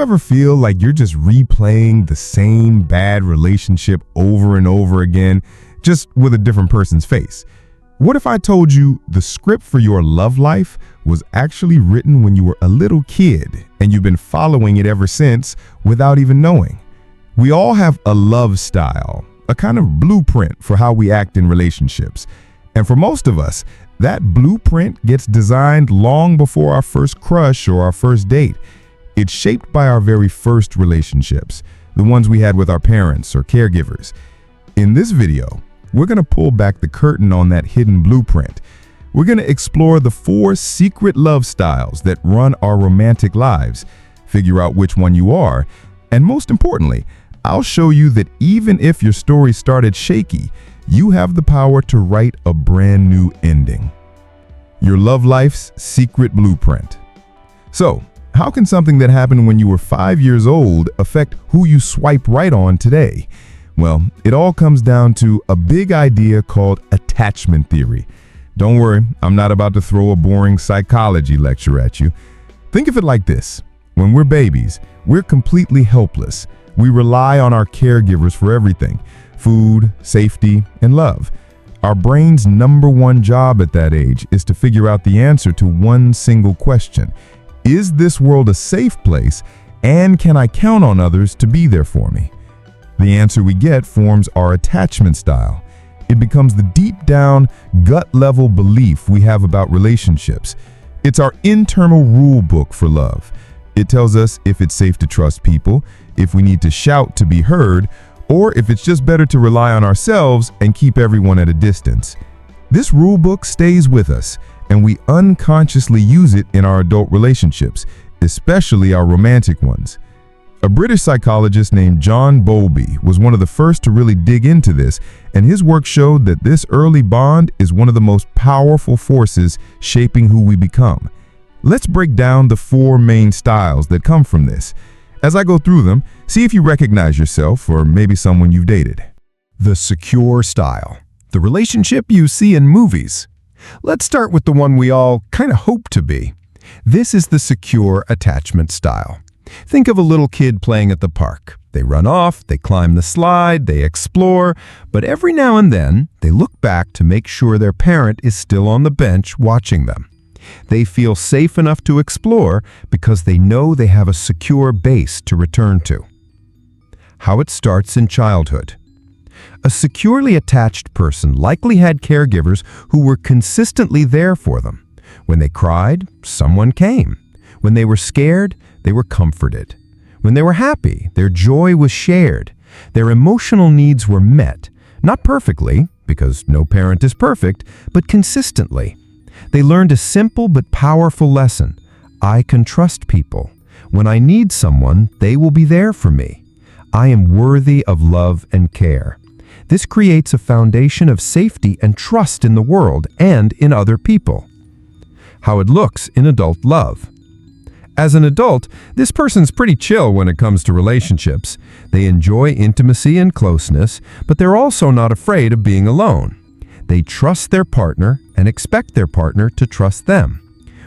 you ever feel like you're just replaying the same bad relationship over and over again, just with a different person's face? What if I told you the script for your love life was actually written when you were a little kid and you've been following it ever since without even knowing? We all have a love style, a kind of blueprint for how we act in relationships. And for most of us, that blueprint gets designed long before our first crush or our first date. It's shaped by our very first relationships, the ones we had with our parents or caregivers. In this video, we're going to pull back the curtain on that hidden blueprint. We're going to explore the 4 secret love styles that run our romantic lives, figure out which one you are, and most importantly, I'll show you that even if your story started shaky, you have the power to write a brand new ending. Your love life's secret blueprint. So, how can something that happened when you were 5 years old affect who you swipe right on today? Well, it all comes down to a big idea called attachment theory. Don't worry, I'm not about to throw a boring psychology lecture at you. Think of it like this. When we're babies, we're completely helpless. We rely on our caregivers for everything: food, safety, and love. Our brain's #1 job at that age is to figure out the answer to one single question. Is this world a safe place, and can I count on others to be there for me? The answer we get forms our attachment style. It becomes the deep down, gut-level belief we have about relationships. It's our internal rule book for love. It tells us if it's safe to trust people, if we need to shout to be heard, or if it's just better to rely on ourselves and keep everyone at a distance. This rule book stays with us, and we unconsciously use it in our adult relationships, especially our romantic ones. A British psychologist named John Bowlby was one of the first to really dig into this, and his work showed that this early bond is one of the most powerful forces shaping who we become. Let's break down the 4 main styles that come from this. As I go through them, see if you recognize yourself or maybe someone you've dated. The secure style, the relationship you see in movies. Let's start with the one we all kind of hope to be. This is the secure attachment style. Think of a little kid playing at the park. They run off, they climb the slide, they explore, but every now and then they look back to make sure their parent is still on the bench watching them. They feel safe enough to explore because they know they have a secure base to return to. How it starts in childhood. A securely attached person likely had caregivers who were consistently there for them. When they cried, someone came. When they were scared, they were comforted. When they were happy, their joy was shared. Their emotional needs were met, not perfectly, because no parent is perfect, but consistently. They learned a simple but powerful lesson. I can trust people. When I need someone, they will be there for me. I am worthy of love and care. This creates a foundation of safety and trust in the world and in other people. How it looks in adult love. As an adult, this person's pretty chill when it comes to relationships. They enjoy intimacy and closeness, but they're also not afraid of being alone. They trust their partner and expect their partner to trust them.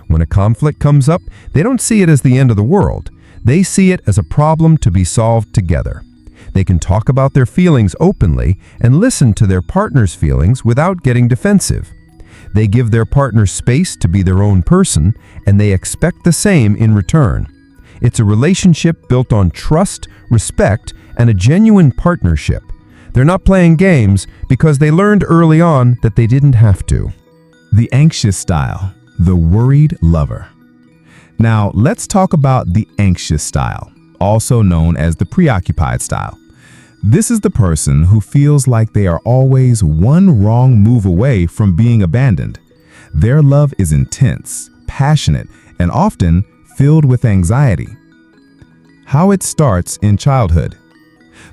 When a conflict comes up, they don't see it as the end of the world. They see it as a problem to be solved together. They can talk about their feelings openly and listen to their partner's feelings without getting defensive. They give their partner space to be their own person, and they expect the same in return. It's a relationship built on trust, respect, and a genuine partnership. They're not playing games because they learned early on that they didn't have to. The anxious style, the worried lover. Now, let's talk about the anxious style, also known as the preoccupied style. This is the person who feels like they are always one wrong move away from being abandoned. Their love is intense, passionate, and often filled with anxiety. How it starts in childhood.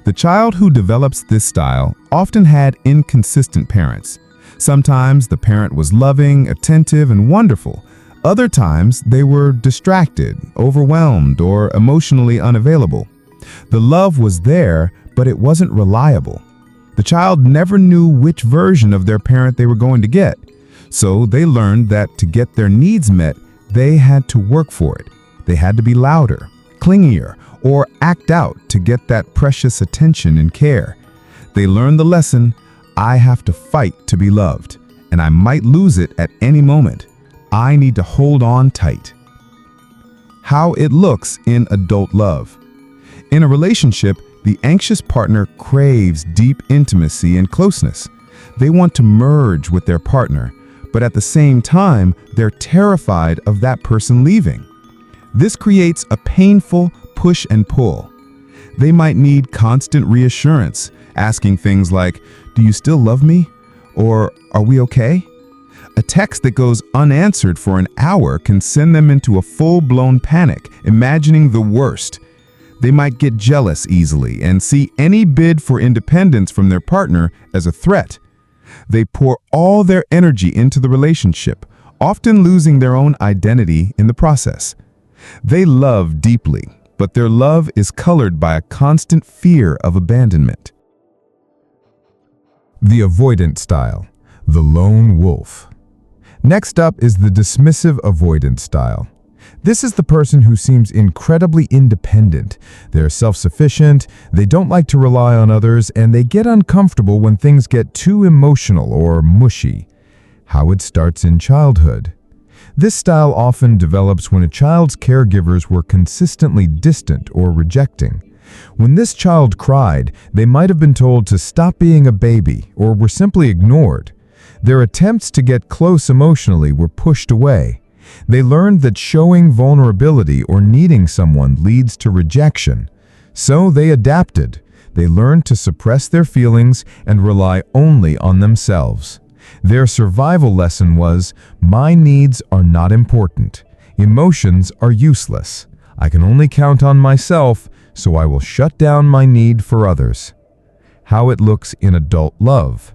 The child who develops this style often had inconsistent parents. Sometimes the parent was loving, attentive, and wonderful. Other times they were distracted, overwhelmed, or emotionally unavailable. The love was there, but it wasn't reliable. The child never knew which version of their parent they were going to get, so they learned that to get their needs met, they had to work for it. They had to be louder, clingier, or act out to get that precious attention and care. They learn the lesson, I have to fight to be loved, and I might lose it at any moment. I need to hold on tight. How it looks in adult love. In a relationship, the anxious partner craves deep intimacy and closeness. They want to merge with their partner, but at the same time, they're terrified of that person leaving. This creates a painful push and pull. They might need constant reassurance, asking things like, "Do you still love me?" Or "Are we okay?" A text that goes unanswered for an hour can send them into a full-blown panic, imagining the worst. They might get jealous easily and see any bid for independence from their partner as a threat. They pour all their energy into the relationship, often losing their own identity in the process. They love deeply, but their love is colored by a constant fear of abandonment. The avoidant style, the lone wolf. Next up is the dismissive avoidant style. This is the person who seems incredibly independent. They're self-sufficient, they don't like to rely on others, and they get uncomfortable when things get too emotional or mushy. How it starts in childhood. This style often develops when a child's caregivers were consistently distant or rejecting. When this child cried, they might have been told to stop being a baby or were simply ignored. Their attempts to get close emotionally were pushed away. They learned that showing vulnerability or needing someone leads to rejection. So they adapted. They learned to suppress their feelings and rely only on themselves. Their survival lesson was, my needs are not important. Emotions are useless. I can only count on myself, so I will shut down my need for others. How it looks in adult love.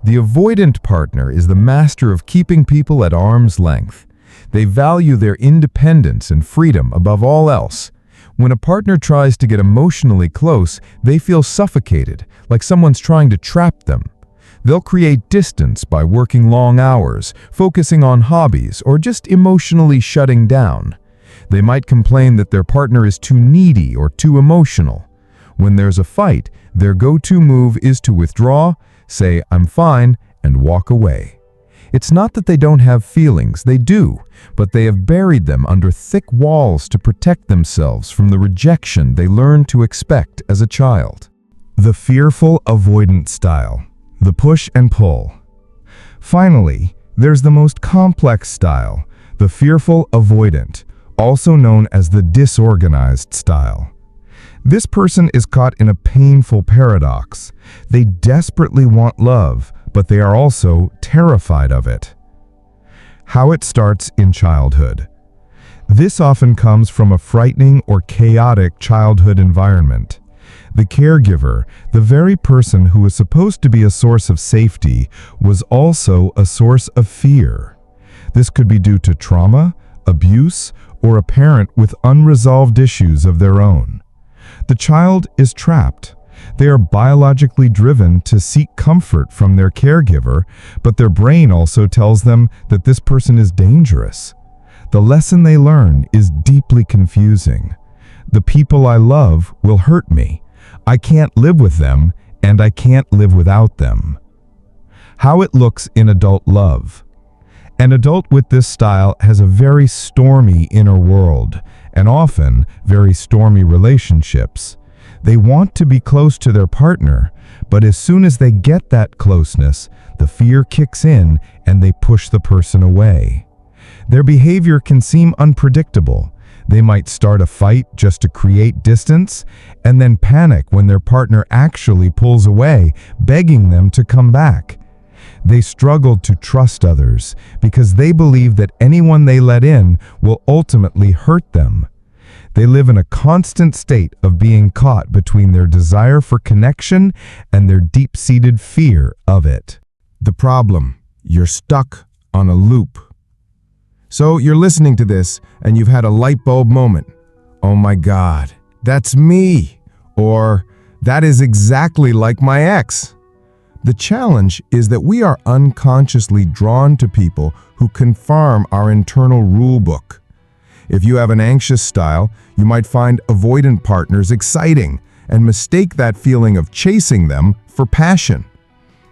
The avoidant partner is the master of keeping people at arm's length. They value their independence and freedom above all else. When a partner tries to get emotionally close, they feel suffocated, like someone's trying to trap them. They'll create distance by working long hours, focusing on hobbies, or just emotionally shutting down. They might complain that their partner is too needy or too emotional. When there's a fight, their go-to move is to withdraw, say, "I'm fine," and walk away. It's not that they don't have feelings, they do, but they have buried them under thick walls to protect themselves from the rejection they learned to expect as a child. The fearful-avoidant style, the push and pull. Finally, there's the most complex style, the fearful-avoidant, also known as the disorganized style. This person is caught in a painful paradox. They desperately want love, but they are also terrified of it. How it starts in childhood. This often comes from a frightening or chaotic childhood environment. The caregiver, the very person who was supposed to be a source of safety, was also a source of fear. This could be due to trauma, abuse, or a parent with unresolved issues of their own. The child is trapped. They are biologically driven to seek comfort from their caregiver, but their brain also tells them that this person is dangerous. The lesson they learn is deeply confusing. The people I love will hurt me. I can't live with them, and I can't live without them. How it looks in adult love. An adult with this style has a very stormy inner world, and often very stormy relationships. They want to be close to their partner, but as soon as they get that closeness, the fear kicks in and they push the person away. Their behavior can seem unpredictable. They might start a fight just to create distance, and then panic when their partner actually pulls away, begging them to come back. They struggle to trust others because they believe that anyone they let in will ultimately hurt them. They live in a constant state of being caught between their desire for connection and their deep-seated fear of it. The problem: you're stuck on a loop. So you're listening to this and you've had a light bulb moment. Oh my God, that's me. Or that is exactly like my ex. The challenge is that we are unconsciously drawn to people who confirm our internal rule book. If you have an anxious style, you might find avoidant partners exciting and mistake that feeling of chasing them for passion.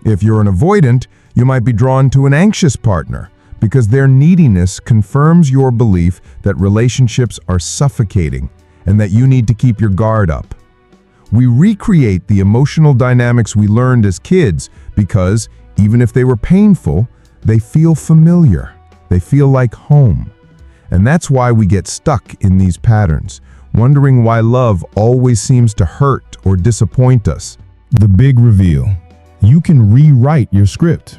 If you're an avoidant, you might be drawn to an anxious partner because their neediness confirms your belief that relationships are suffocating and that you need to keep your guard up. We recreate the emotional dynamics we learned as kids because, even if they were painful, they feel familiar. They feel like home. And that's why we get stuck in these patterns, wondering why love always seems to hurt or disappoint us. The big reveal. You can rewrite your script.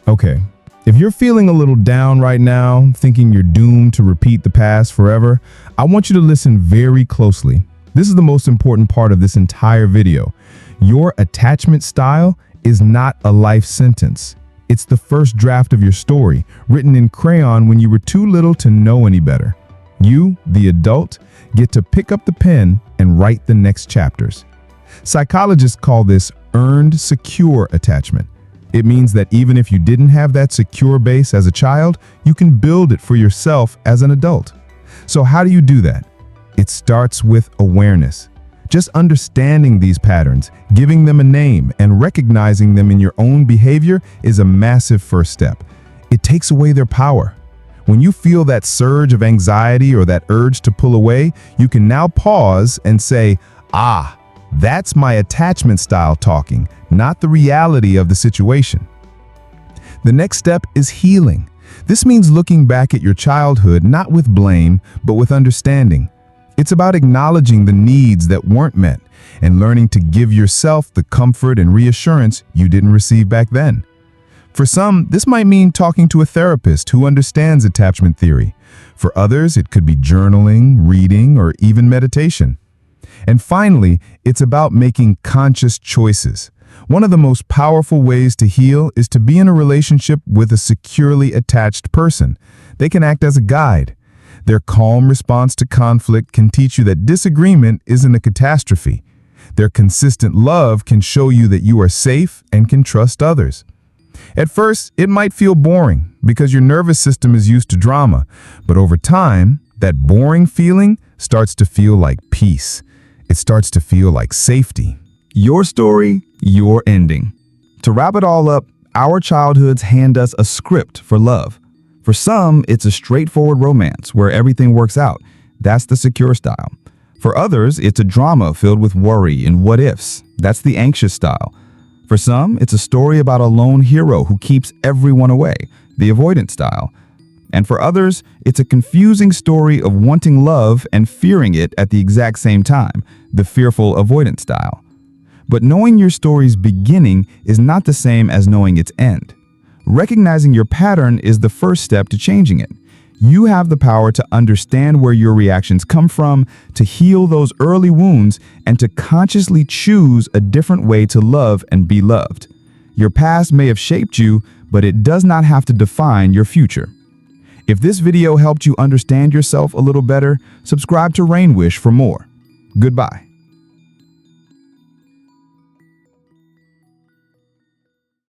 Okay, if you're feeling a little down right now, thinking you're doomed to repeat the past forever, I want you to listen very closely. This is the most important part of this entire video. Your attachment style is not a life sentence. It's the first draft of your story, written in crayon when you were too little to know any better. You, the adult, get to pick up the pen and write the next chapters. Psychologists call this earned secure attachment. It means that even if you didn't have that secure base as a child, you can build it for yourself as an adult. So how do you do that? It starts with awareness. Just understanding these patterns, giving them a name, and recognizing them in your own behavior is a massive first step. It takes away their power. When you feel that surge of anxiety or that urge to pull away, you can now pause and say, that's my attachment style talking, not the reality of the situation. The next step is healing. This means looking back at your childhood not with blame, but with understanding. It's about acknowledging the needs that weren't met and learning to give yourself the comfort and reassurance you didn't receive back then. For some, this might mean talking to a therapist who understands attachment theory. For others, it could be journaling, reading, or even meditation. And finally, it's about making conscious choices. One of the most powerful ways to heal is to be in a relationship with a securely attached person. They can act as a guide. Their calm response to conflict can teach you that disagreement isn't a catastrophe. Their consistent love can show you that you are safe and can trust others. At first, it might feel boring because your nervous system is used to drama, but over time, that boring feeling starts to feel like peace. It starts to feel like safety. Your story, your ending. To wrap it all up, our childhoods hand us a script for love. For some, it's a straightforward romance where everything works out. That's the secure style. For others, it's a drama filled with worry and what-ifs. That's the anxious style. For some, it's a story about a lone hero who keeps everyone away, the avoidant style. And for others, it's a confusing story of wanting love and fearing it at the exact same time, the fearful-avoidant style. But knowing your story's beginning is not the same as knowing its end. Recognizing your pattern is the first step to changing it. You have the power to understand where your reactions come from, to heal those early wounds, and to consciously choose a different way to love and be loved. Your past may have shaped you, but it does not have to define your future. If this video helped you understand yourself a little better, subscribe to RainWish for more. Goodbye.